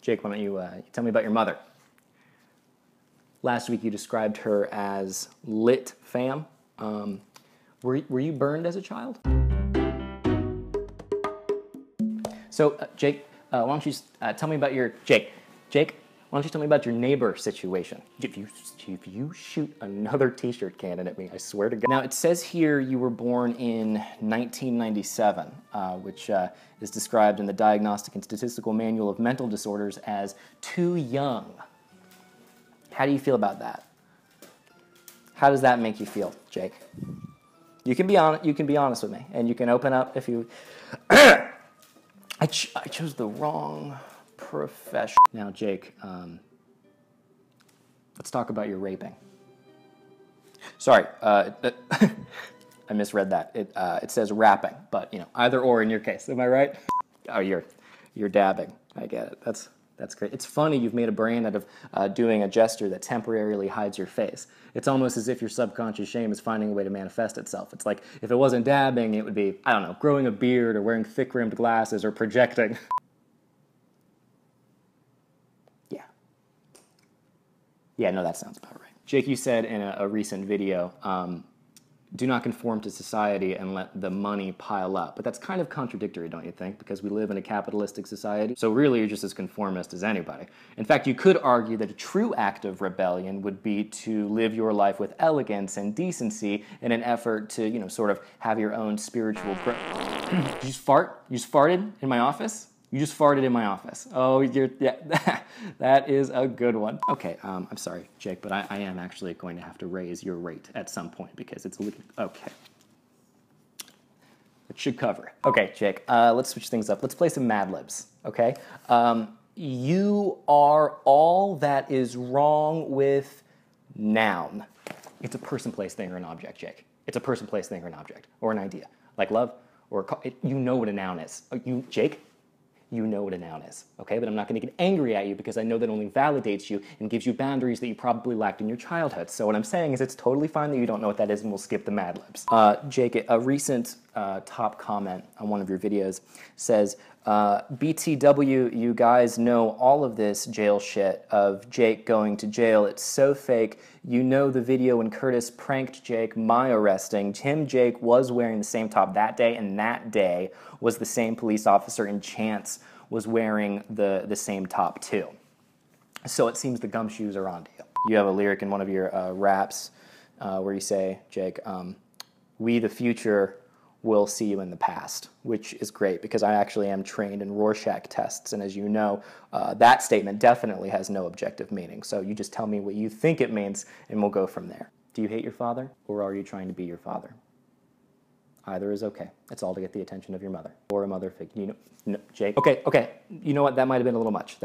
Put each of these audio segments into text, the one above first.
Jake, why don't you tell me about your mother? Last week you described her as lit fam. Were you burned as a child? So, Jake, why don't you tell me about your... Jake, why don't you tell me about your neighbor situation? If you shoot another t-shirt cannon at me, I swear to God. Now, it says here you were born in 1997, which is described in the Diagnostic and Statistical Manual of Mental Disorders as too young. How do you feel about that? How does that make you feel, Jake? You can be honest with me, and you can open up if you... I chose the wrong profession. Now, Jake, let's talk about your raping. Sorry, I misread that. It says rapping, but either or in your case. Am I right? Oh, you're dabbing. I get it. That's great. It's funny you've made a brand out of doing a gesture that temporarily hides your face. It's almost as if your subconscious shame is finding a way to manifest itself. It's like if it wasn't dabbing, it would be, I don't know, growing a beard or wearing thick-rimmed glasses or projecting. Yeah, no, that sounds about right. Jake, you said in a recent video, do not conform to society and let the money pile up. But that's kind of contradictory, don't you think? Because we live in a capitalistic society. So really, you're just as conformist as anybody. In fact, you could argue that a true act of rebellion would be to live your life with elegance and decency in an effort to, sort of have your own spiritual growth. Did you just fart? You just farted in my office? You just farted in my office. Oh, yeah, that is a good one. Okay, I'm sorry, Jake, but I am actually going to have to raise your rate at some point because it's a little, okay. It should cover it. Okay, Jake, let's switch things up. Let's play some Mad Libs, okay? You are all that is wrong with noun. It's a person, place, thing, or an object, Jake. It's a person, place, thing, or an object, or an idea. Like love, or you know what a noun is. Jake? You know what a noun is, okay? But I'm not going to get angry at you because I know that only validates you and gives you boundaries that you probably lacked in your childhood. So what I'm saying is it's totally fine that you don't know what that is, and we'll skip the Mad Libs. Jake, a recent top comment on one of your videos says, BTW, you guys know all of this jail shit of Jake going to jail. It's so fake. You know the video when Curtis pranked Jake, my arresting. Jake was wearing the same top that day, and that day was the same police officer, and Chance was wearing the same top too. So it seems the gumshoes are onto you. You have a lyric in one of your raps where you say, Jake, we the future will see you in the past, which is great because I actually am trained in Rorschach tests, and as you know, that statement definitely has no objective meaning. So you just tell me what you think it means, and we'll go from there. Do you hate your father, or are you trying to be your father? Either is okay. It's all to get the attention of your mother or a mother figure. No, Jake. Okay. You know what? That might have been a little much.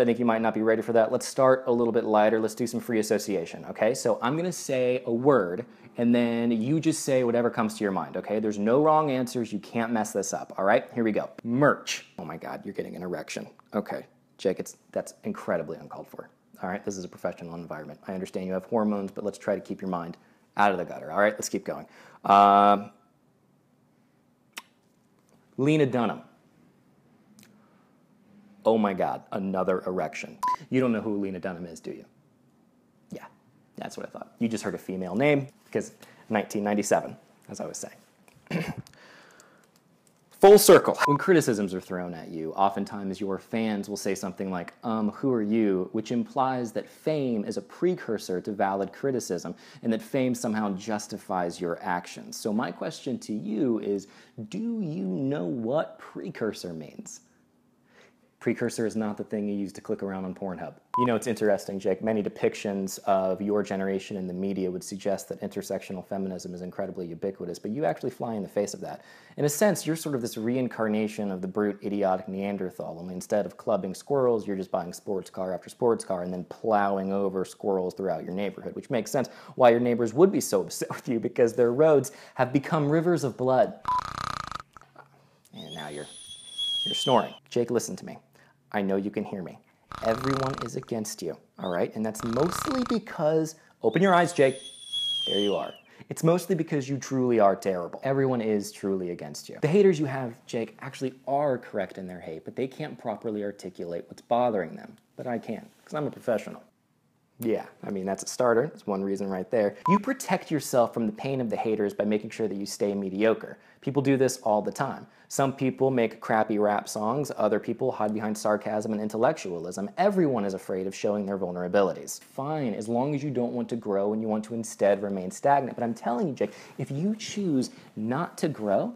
I think you might not be ready for that. Let's start a little bit lighter. Let's do some free association, okay? So I'm going to say a word, and then you just say whatever comes to your mind, okay? There's no wrong answers. You can't mess this up, all right? Here we go. Merch. Oh my God, you're getting an erection. Okay, Jake, that's incredibly uncalled for. All right, this is a professional environment. I understand you have hormones, but let's try to keep your mind out of the gutter, all right? Let's keep going. Lena Dunham. Oh my God, another erection. You don't know who Lena Dunham is, do you? Yeah, that's what I thought. You just heard a female name because 1997, as I was saying. Full circle. When criticisms are thrown at you, oftentimes your fans will say something like, who are you? Which implies that fame is a precursor to valid criticism and that fame somehow justifies your actions. So my question to you is, do you know what precursor means? Precursor is not the thing you use to click around on Pornhub. You know, it's interesting, Jake. Many depictions of your generation in the media would suggest that intersectional feminism is incredibly ubiquitous, but you actually fly in the face of that. In a sense, you're sort of this reincarnation of the brute, idiotic Neanderthal. Only instead of clubbing squirrels, you're just buying sports car after sports car and then plowing over squirrels throughout your neighborhood, which makes sense why your neighbors would be so upset with you because their roads have become rivers of blood. And now you're snoring. Jake, listen to me. I know you can hear me. Everyone is against you, all right? And that's mostly because, open your eyes, Jake. There you are. it's mostly because you truly are terrible. Everyone is truly against you. The haters you have, Jake, actually are correct in their hate, but they can't properly articulate what's bothering them. But I can, because I'm a professional. Yeah, I mean, that's a starter. That's one reason right there. You protect yourself from the pain of the haters by making sure that you stay mediocre. People do this all the time. Some people make crappy rap songs. Other people hide behind sarcasm and intellectualism. Everyone is afraid of showing their vulnerabilities. Fine, as long as you don't want to grow and you want to instead remain stagnant. But I'm telling you, Jake, if you choose not to grow,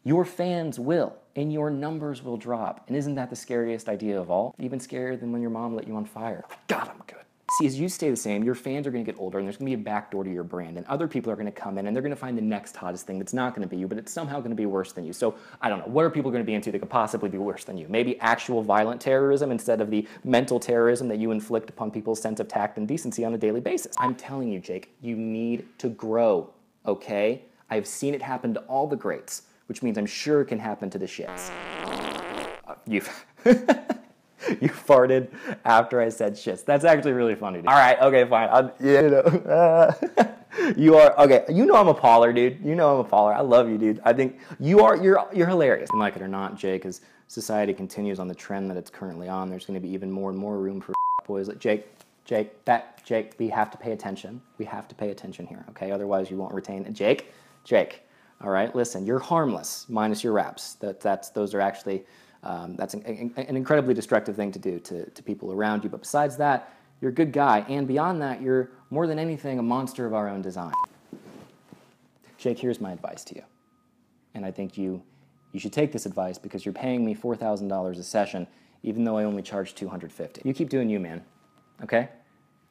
your fans will, and your numbers will drop. And isn't that the scariest idea of all? Even scarier than when your mom lit you on fire. God, I'm good. See, as you stay the same, your fans are going to get older, and there's going to be a backdoor to your brand, and other people are going to come in, and they're going to find the next hottest thing that's not going to be you, but it's somehow going to be worse than you. So, I don't know, what are people going to be into that could possibly be worse than you? Maybe actual violent terrorism instead of the mental terrorism that you inflict upon people's sense of tact and decency on a daily basis. I'm telling you, Jake, you need to grow, okay? I've seen it happen to all the greats, which means I'm sure it can happen to the shits. You farted after I said shits. That's actually really funny, dude. All right, okay, fine. You are, okay, you know I'm a Pauler, dude. You know I'm a Pauler. I love you, dude. I think you're hilarious. And like it or not, Jake, as society continues on the trend that it's currently on, there's going to be even more and more room for boys like Jake, we have to pay attention. We have to pay attention here, okay? Otherwise you won't retain it. Jake, all right, listen, you're harmless, minus your raps. Those are actually... that's an incredibly destructive thing to do to people around you. But besides that, you're a good guy. And beyond that, you're more than anything a monster of our own design. Jake, here's my advice to you. And I think you should take this advice because you're paying me $4,000 a session, even though I only charge $250. You keep doing you, man. Okay?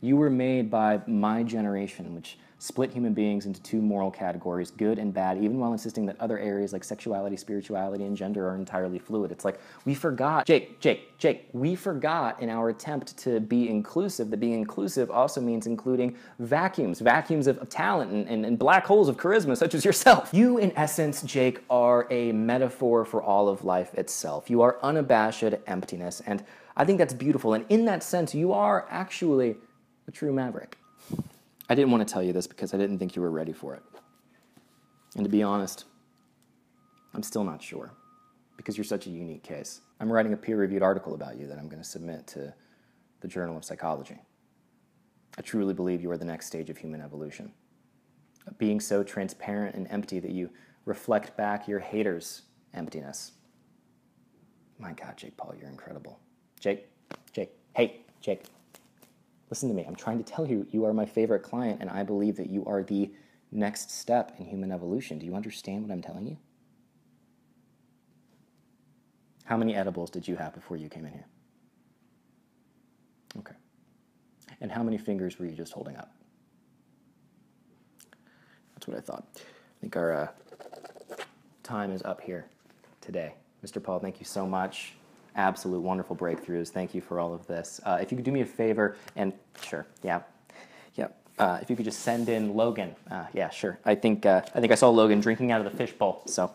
You were made by my generation, which split human beings into two moral categories, good and bad, even while insisting that other areas like sexuality, spirituality, and gender are entirely fluid. It's like, we forgot, Jake, we forgot in our attempt to be inclusive that being inclusive also means including vacuums of talent and black holes of charisma, such as yourself. You, in essence, Jake, are a metaphor for all of life itself. You are unabashed emptiness, and I think that's beautiful, and in that sense, you are actually a true maverick. I didn't want to tell you this because I didn't think you were ready for it. And to be honest, I'm still not sure because you're such a unique case. I'm writing a peer-reviewed article about you that I'm going to submit to the Journal of Psychology. I truly believe you are the next stage of human evolution. Being so transparent and empty that you reflect back your haters' emptiness. My God, Jake Paul, you're incredible. Jake, hey, Jake. Listen to me, I'm trying to tell you, you are my favorite client, and I believe that you are the next step in human evolution. Do you understand what I'm telling you? How many edibles did you have before you came in here? Okay. And how many fingers were you just holding up? That's what I thought. I think our time is up here today. Mr. Paul, thank you so much. Absolute wonderful breakthroughs. Thank you for all of this. If you could do me a favor, and sure, if you could just send in Logan. Yeah, sure. I think I saw Logan drinking out of the fishbowl. So.